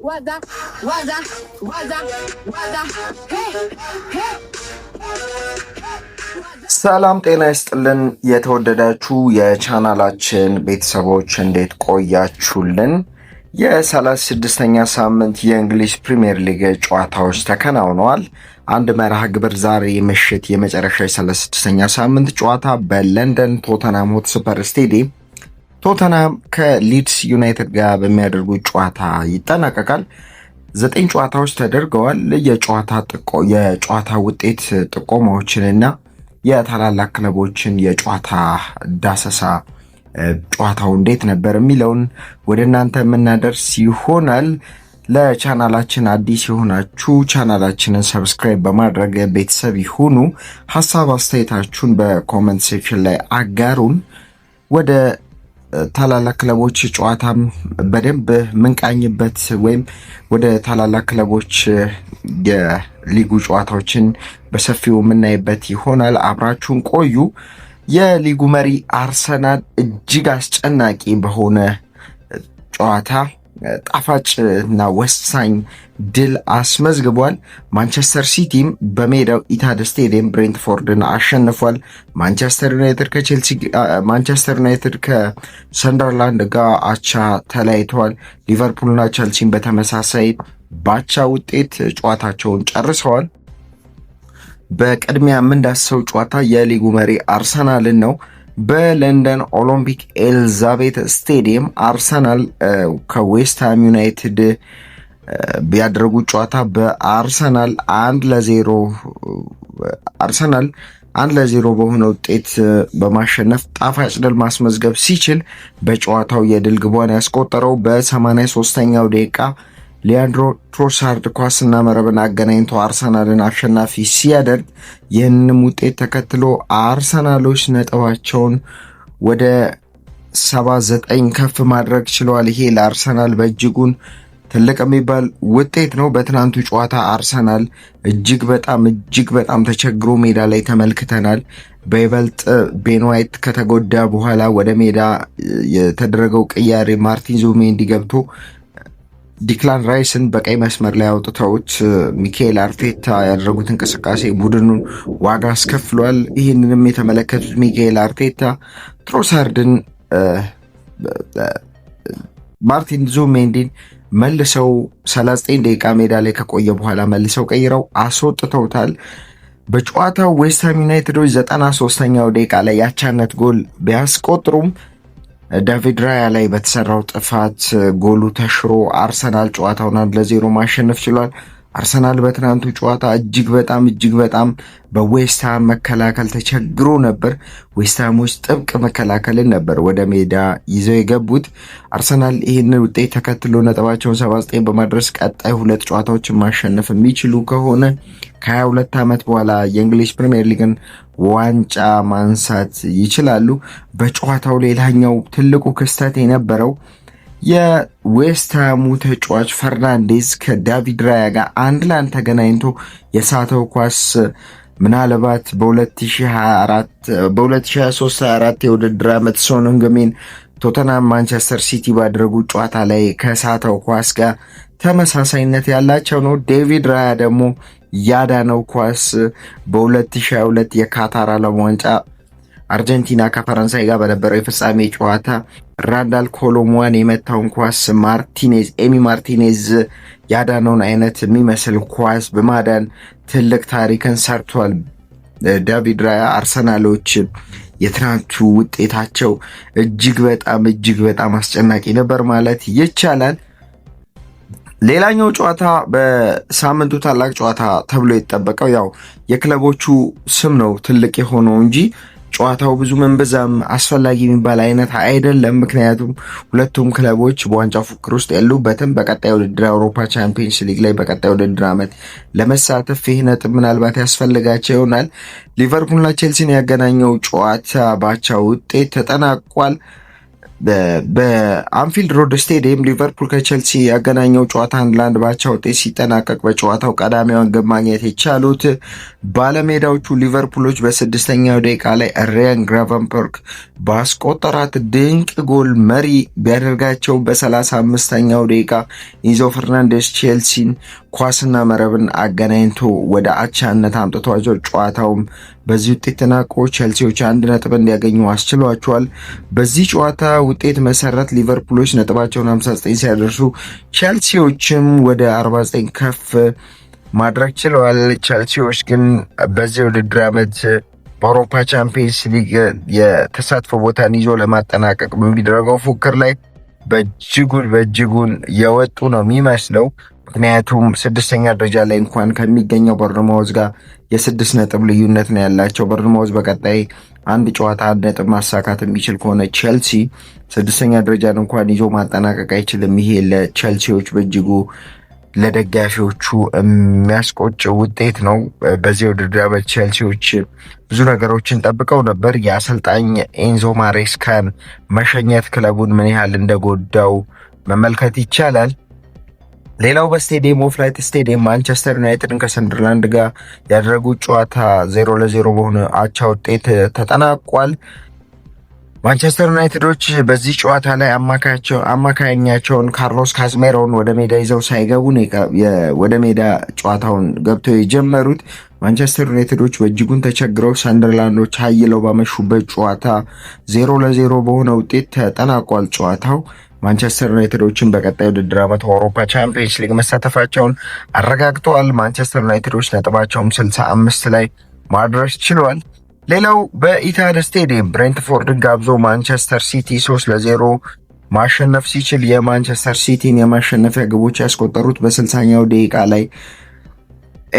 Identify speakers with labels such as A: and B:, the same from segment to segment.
A: Waza, waza, waza, waza, hey, hey. ሰላም ጤና ይስጥልን የተወደዳችሁ የቻናላችን ቤተሰቦች እንዴት ቆያችሁልን? የ36ኛ ሳምንት የእንግሊዝ ፕሪሚየር ሊግ ጨዋታዎች ተከናውነዋል። አንድ መርሃ ግብር ዛሬ ምሽት የመጨረሻ የ36ኛ ሳምንት ጨዋታ በለንደን ቶተንሃም ሆትስፐር ስቴዲየም ቶተንሃም ከሊድስ ዩናይትድ ጋር በሚያደርጉት ጨዋታ ይጠናቀቃል። 9 ጨዋታዎች ተደርገዋል። የጨዋታ ውጤት ጥቆማዎችንና የታላላቅ ክለቦችን የጨዋታ ዳሰሳ ጨዋታው እንዴት ነበር የሚለውን ወደ እናንተ የምናደርስ ይሆናል። ለቻናላችን አዲስ የሆናችሁ ቻናላችንን ሰብስክራይብ በማድረግ ቤተሰብ ይሁኑ። ሀሳብ አስተያየታችሁን በኮመንት ሴክሽን ላይ አጋሩን። ወደ ታላላቅ ክለቦች ጨዋታም በደንብ ምንቃኝበት ወይም ወደ ታላላቅ ክለቦች የሊጉ ጨዋታዎችን በሰፊው የምናይበት ይሆናል። አብራችሁን ቆዩ። የሊጉ መሪ አርሰናል እጅግ አስጨናቂ በሆነ ጨዋታ ጣፋጭ እና ወሳኝ ድል አስመዝግቧል። ማንቸስተር ሲቲም በሜዳው ኢታድ ስቴዲየም ብሬንትፎርድን አሸንፏል። ማንቸስተር ዩናይትድ ከሰንደርላንድ ጋር አቻ ተለያይተዋል። ሊቨርፑልና ቸልሲም በተመሳሳይ ባቻ ውጤት ጨዋታቸውን ጨርሰዋል። በቅድሚያ የምንዳስሰው ጨዋታ የሊጉ መሪ አርሰናልን ነው። በለንደን ኦሎምፒክ ኤልዛቤት ስቴዲየም አርሰናል ከዌስትሃም ዩናይትድ ያደረጉት ጨዋታ በአርሰናል 1-0 በሆነ ውጤት በማሸነፍ ጣፋጭ ድል ማስመዝገብ ሲችል በጨዋታው የድል ግቧን ያስቆጠረው በ83ኛው ደቂቃ ሊያንድሮ ትሮሳርድ ኳስና መረብን አገናኝቶ አርሰናልን አሸናፊ ሲያደርግ፣ ይህንንም ውጤት ተከትሎ አርሰናሎች ነጥባቸውን ወደ 79 ከፍ ማድረግ ችለዋል። ይሄ ለአርሰናል በእጅጉን ትልቅ የሚባል ውጤት ነው። በትናንቱ ጨዋታ አርሰናል እጅግ በጣም ተቸግሮ ሜዳ ላይ ተመልክተናል። በይበልጥ ቤን ዋይት ከተጎዳ በኋላ ወደ ሜዳ የተደረገው ቅያሬ ማርቲን ዙቢሜንዲ ገብቶ ዲክላን ራይስን በቀይ መስመር ላይ አውጥተውት ሚካኤል አርቴታ ያደረጉት እንቅስቃሴ ቡድኑን ዋጋ አስከፍሏል። ይህንንም የተመለከቱት ሚካኤል አርቴታ ትሮሳርድን ማርቲን ዙቢሜንዲን መልሰው 39 ደቂቃ ሜዳ ላይ ከቆየ በኋላ መልሰው ቀይረው አስወጥተውታል። በጨዋታው ዌስትሃም ዩናይትዶች 93ኛው ደቂቃ ላይ ያቻነት ጎል ቢያስቆጥሩም ዳቪድ ራያ ላይ በተሰራው ጥፋት ጎሉ ተሽሮ አርሰናል ጨዋታውን 1-0 ማሸነፍ ችሏል። አርሰናል በትናንቱ ጨዋታ እጅግ በጣም በዌስትሃም መከላከል ተቸግሮ ነበር። ዌስትሃሞች ጥብቅ መከላከልን ነበር ወደ ሜዳ ይዘው የገቡት። አርሰናል ይህን ውጤት ተከትሎ ነጥባቸውን 79 በማድረስ ቀጣይ 2 ጨዋታዎችን ማሸነፍ የሚችሉ ከሆነ ከ22 ዓመት በኋላ የእንግሊዝ ፕሪሚየር ሊግን ዋንጫ ማንሳት ይችላሉ። በጨዋታው ሌላኛው ትልቁ ክስተት የነበረው የዌስትሃሙ ተጫዋች ፈርናንዴዝ ከዳቪድ ራያ ጋር አንድ ላንድ ተገናኝቶ የሳተው ኳስ ምናልባት በ2023/24 የውድድር ዓመት ሶን ሄንግሚን ቶተንሃም ማንቸስተር ሲቲ ባደረጉት ጨዋታ ላይ ከሳተው ኳስ ጋር ተመሳሳይነት ያላቸው ነው። ዴቪድ ራያ ደግሞ ያዳነው ኳስ በ2022 የካታር ዓለም ዋንጫ አርጀንቲና ከፈረንሳይ ጋር በነበረው የፍጻሜ ጨዋታ ራንዳል ኮሎሙዋን የመታውን ኳስ ኤሚ ማርቲኔዝ ያዳነውን አይነት የሚመስል ኳስ በማዳን ትልቅ ታሪክን ሰርቷል ዳቪድ ራያ። አርሰናሎች የትናንቱ ውጤታቸው እጅግ በጣም አስጨናቂ ነበር ማለት ይቻላል። ሌላኛው ጨዋታ በሳምንቱ ታላቅ ጨዋታ ተብሎ የተጠበቀው ያው የክለቦቹ ስም ነው ትልቅ የሆነው እንጂ ጨዋታው ብዙ መንበዛም አስፈላጊ የሚባል አይነት አይደለም። ምክንያቱም ሁለቱም ክለቦች በዋንጫ ፉክክር ውስጥ ያሉበትም በቀጣይ ውድድር አውሮፓ ቻምፒየንስ ሊግ ላይ በቀጣይ ውድድር ዓመት ለመሳተፍ ይህ ነጥብ ምናልባት ያስፈልጋቸው ይሆናል። ሊቨርፑልና ቼልሲን ያገናኘው ጨዋታ ባቻ ውጤት ተጠናቋል። በአንፊልድ ሮድ ስቴዲየም ሊቨርፑል ከቸልሲ ያገናኘው ጨዋታ 1-1 ባቻ ውጤት ሲጠናቀቅ በጨዋታው ቀዳሚዋን ግብ ማግኘት የቻሉት ባለሜዳዎቹ ሊቨርፑሎች በስድስተኛው ደቂቃ ላይ ሪያን ግራቨንበርክ ባስቆጠራት ድንቅ ጎል መሪ ቢያደርጋቸው በ35ኛው ደቂቃ ኢንዞ ፈርናንዴስ ቼልሲን ኳስና መረብን አገናኝቶ ወደ አቻነት አምጥቷቸው ጨዋታውም በዚህ ውጤት ተናቆ ቼልሲዎች 1 ነጥብ እንዲያገኙ አስችሏቸዋል። በዚህ ጨዋታ ውጤት መሰረት ሊቨርፑሎች ነጥባቸውን 59 ሲያደርሱ ቼልሲዎችም ወደ 49 ከፍ ማድረግ ችለዋል። ቼልሲዎች ግን በዚህ ውድድር ዓመት በአውሮፓ ቻምፒየንስ ሊግ የተሳትፎ ቦታን ይዞ ለማጠናቀቅ በሚደረገው ፉክክር ላይ በእጅጉን የወጡ ነው የሚመስለው። ምክንያቱም ስድስተኛ ደረጃ ላይ እንኳን ከሚገኘው ቦርንማውዝ ጋር የ6 ነጥብ ልዩነት ነው ያላቸው። ቦርንማውዝ በቀጣይ አንድ ጨዋታ 1 ነጥብ ማሳካት የሚችል ከሆነ ቼልሲ ስድስተኛ ደረጃን እንኳን ይዞ ማጠናቀቅ አይችልም። ይሄ ለቼልሲዎች በእጅጉ ለደጋፊዎቹ የሚያስቆጭ ውጤት ነው። በዚህ ውድድር ዓመት ቼልሲዎች ብዙ ነገሮችን ጠብቀው ነበር። የአሰልጣኝ ኤንዞ ማሬስካን መሸኘት ክለቡን ምን ያህል እንደጎዳው መመልከት ይቻላል። ሌላው በስቴዲየም ኦፍ ላይት ስቴዲየም ማንቸስተር ዩናይትድን ከሰንደርላንድ ጋር ያደረጉት ጨዋታ 0-0 በሆነ አቻ ውጤት ተጠናቋል። ማንቸስተር ዩናይትዶች በዚህ ጨዋታ ላይ አማካኛቸውን ካርሎስ ካዝሜሮን ወደ ሜዳ ይዘው ሳይገቡ ወደ ሜዳ ጨዋታውን ገብተው የጀመሩት። ማንቸስተር ዩናይትዶች በእጅጉን ተቸግረው ሰንደርላንዶች ሀይለው ባመሹበት ጨዋታ 0-0 በሆነ ውጤት ተጠናቋል ጨዋታው። ማንቸስተር ዩናይትዶችን በቀጣይ ውድድር ዓመት አውሮፓ ቻምፒየንስ ሊግ መሳተፋቸውን አረጋግጠዋል። ማንቸስተር ዩናይትዶች ነጥባቸውም 65 ላይ ማድረስ ችለዋል። ሌላው በኢታድ ስቴዲየም ብሬንትፎርድን ጋብዞ ማንቸስተር ሲቲ 3-0 ማሸነፍ ሲችል የማንቸስተር ሲቲን የማሸነፊያ ግቦች ያስቆጠሩት በ60ኛው ደቂቃ ላይ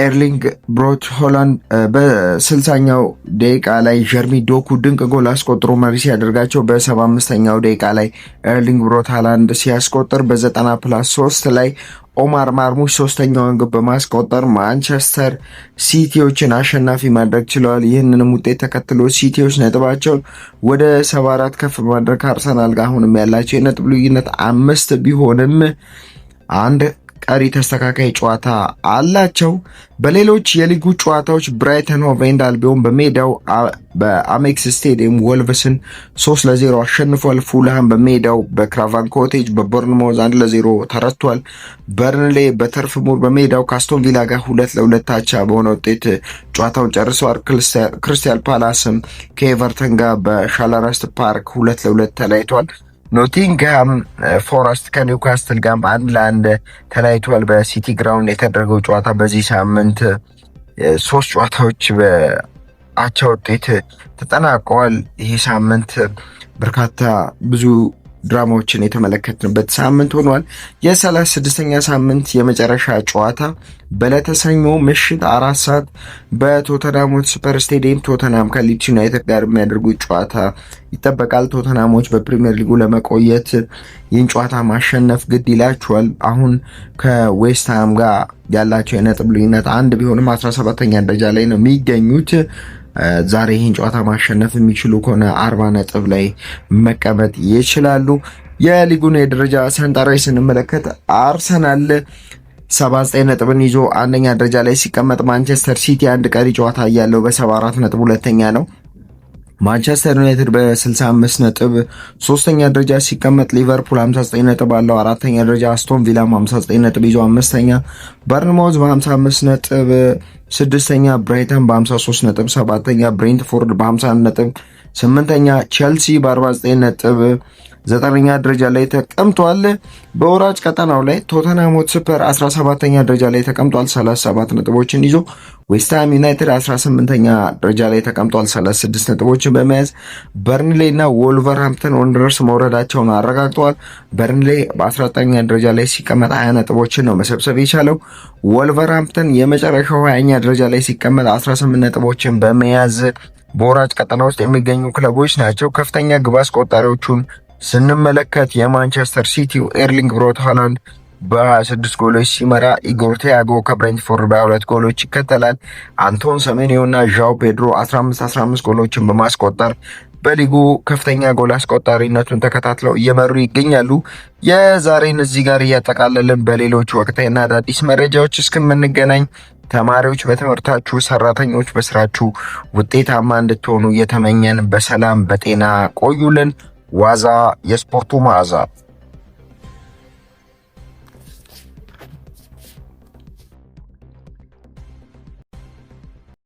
A: ኤርሊንግ ብሮት ሆላንድ በ60ኛው ደቂቃ ላይ ጀርሚ ዶኩ ድንቅ ጎል አስቆጥሮ መሪ ሲያደርጋቸው በ75ኛው ደቂቃ ላይ ኤርሊንግ ብሮት ሃላንድ ሲያስቆጥር በ90+3 ላይ ኦማር ማርሙሽ ሶስተኛውን ግብ በማስቆጠር ማንቸስተር ሲቲዎችን አሸናፊ ማድረግ ችለዋል። ይህንንም ውጤት ተከትሎ ሲቲዎች ነጥባቸውን ወደ 74 ከፍ ማድረግ አርሰናል ጋር አሁንም ያላቸው የነጥብ ልዩነት 5 ቢሆንም አንድ ቀሪ ተስተካካይ ጨዋታ አላቸው። በሌሎች የሊጉ ጨዋታዎች ብራይተን ሆቭ ኤንድ አልቢዮን በሜዳው በአሜክስ ስቴዲየም ወልቭስን 3-0 አሸንፏል። ፉልሃም በሜዳው በክራቫን ኮቴጅ በቦርንማውዝ 1-0 ተረቷል። በርንሌ በተርፍ ሙር በሜዳው ካስቶን ቪላ ጋር 2-2 አቻ በሆነ ውጤት ጨዋታውን ጨርሰዋል። ክሪስታል ፓላስም ከኤቨርተን ጋር በሻላረስት ፓርክ 2-2 ተለያይቷል። ኖቲንግሃም ፎረስት ከኒውካስትል ጋር 1-1 ተለያይቷል። በሲቲ ግራውንድ የተደረገው ጨዋታ በዚህ ሳምንት 3 ጨዋታዎች በአቻ ውጤት ተጠናቀዋል። ይህ ሳምንት በርካታ ብዙ ድራማዎችን የተመለከትንበት ሳምንት ሆኗል። የ36ኛ ሳምንት የመጨረሻ ጨዋታ በዕለተ ሰኞ ምሽት 4 ሰዓት በቶተንሃም ሆትስፐር ስቴዲየም ቶተንሃም ከሊድስ ዩናይትድ ጋር የሚያደርጉት ጨዋታ ይጠበቃል። ቶተንሃሞች በፕሪሚየር ሊጉ ለመቆየት ይህን ጨዋታ ማሸነፍ ግድ ይላቸዋል። አሁን ከዌስትሃም ጋር ያላቸው የነጥብ ልዩነት 1 ቢሆንም 17ኛ ደረጃ ላይ ነው የሚገኙት። ዛሬ ይህን ጨዋታ ማሸነፍ የሚችሉ ከሆነ 40 ነጥብ ላይ መቀመጥ ይችላሉ። የሊጉን የደረጃ ሰንጠረዥ ስንመለከት አርሰናል 79 ነጥብን ይዞ አንደኛ ደረጃ ላይ ሲቀመጥ፣ ማንቸስተር ሲቲ አንድ ቀሪ ጨዋታ እያለው በ74 ነጥብ ሁለተኛ ነው። ማንቸስተር ዩናይትድ በ65 ነጥብ ሶስተኛ ደረጃ ሲቀመጥ፣ ሊቨርፑል 59 ነጥብ አለው አራተኛ ደረጃ፣ አስቶን ቪላም 59 ነጥብ ይዞ አምስተኛ፣ በርንማውዝ በ55 ነጥብ ስድስተኛ፣ ብራይተን በ53 ነጥብ ሰባተኛ፣ ብሬንትፎርድ በ51 ነጥብ ስምንተኛ፣ ቼልሲ በ49 ነጥብ ዘጠነኛ ደረጃ ላይ ተቀምጧል። በወራጅ ቀጠናው ላይ ቶተንሃም ሆትስፐር 17ኛ ደረጃ ላይ ተቀምጧል 37 ነጥቦችን ይዞ። ዌስትሃም ዩናይትድ 18ኛ ደረጃ ላይ ተቀምጧል 36 ነጥቦችን በመያዝ። በርንሌ እና ወልቨርሃምፕተን ወንደረርስ መውረዳቸውን አረጋግጠዋል። በርንሌ በ19ኛ ደረጃ ላይ ሲቀመጥ 20 ነጥቦችን ነው መሰብሰብ የቻለው። ወልቨርሃምፕተን የመጨረሻው 20ኛ ደረጃ ላይ ሲቀመጥ 18 ነጥቦችን በመያዝ በወራጅ ቀጠና ውስጥ የሚገኙ ክለቦች ናቸው። ከፍተኛ ግብ አስቆጣሪዎቹን ስንመለከት የማንቸስተር ሲቲው ኤርሊንግ ብሮት ሃላንድ በ26 ጎሎች ሲመራ ኢጎር ቲያጎ ከብሬንትፎርድ በ2 ጎሎች ይከተላል። አንቶን ሰሜኒዮና ዣው ፔድሮ 15 ጎሎችን በማስቆጠር በሊጉ ከፍተኛ ጎል አስቆጣሪነቱን ተከታትለው እየመሩ ይገኛሉ። የዛሬን እዚህ ጋር እያጠቃለልን በሌሎች ወቅታዊና አዳዲስ መረጃዎች እስከምንገናኝ ተማሪዎች በትምህርታችሁ፣ ሰራተኞች በስራችሁ ውጤታማ እንድትሆኑ እየተመኘን በሰላም በጤና ቆዩልን። ዋዛ የስፖርቱ መዓዛ